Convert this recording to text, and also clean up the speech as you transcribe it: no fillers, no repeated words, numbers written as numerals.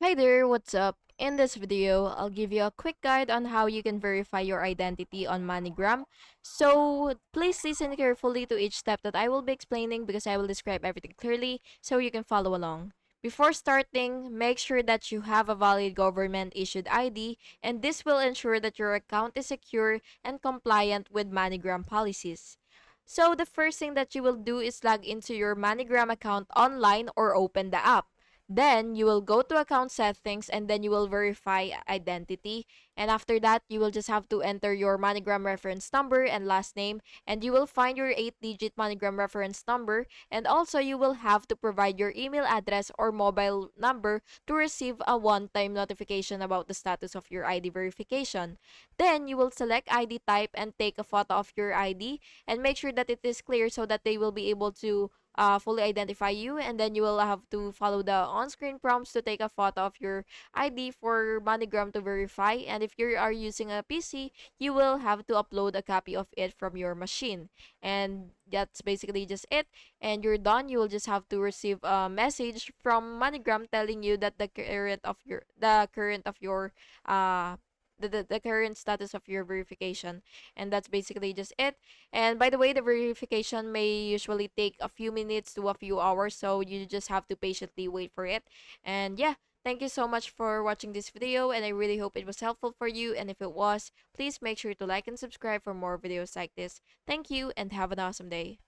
Hi there, what's up? In this video, I'll give you a quick guide on how you can verify your identity on MoneyGram. So please listen carefully to each step that I will be explaining because I will describe everything clearly so you can follow along. Before starting, make sure that you have a valid government issued ID, and this will ensure that your account is secure and compliant with MoneyGram policies. So the first thing that you will do is log into your MoneyGram account online or open the app. Then you will go to account settings and then you will verify identity. And after that, you will just have to enter your MoneyGram reference number and last name, and you will find your 8-digit MoneyGram reference number. And also, you will have to provide your email address or mobile number to receive a one-time notification about the status of your ID verification. Then you will select ID type and take a photo of your ID and make sure that it is clear so that they will be able to fully identify you, and then you will have to follow the on-screen prompts to take a photo of your ID for MoneyGram to verify. And if you are using a PC, you will have to upload a copy of it from your machine. And that's basically just it. And you're done. You will just have to receive a message from MoneyGram telling you that uh the current status of your verification, and that's basically just it. And by the way, the verification may usually take a few minutes to a few hours, so you just have to patiently wait for it. And yeah, thank you so much for watching this video, and I really hope it was helpful for you. And if it was, please make sure to like and subscribe for more videos like this. Thank you and have an awesome day.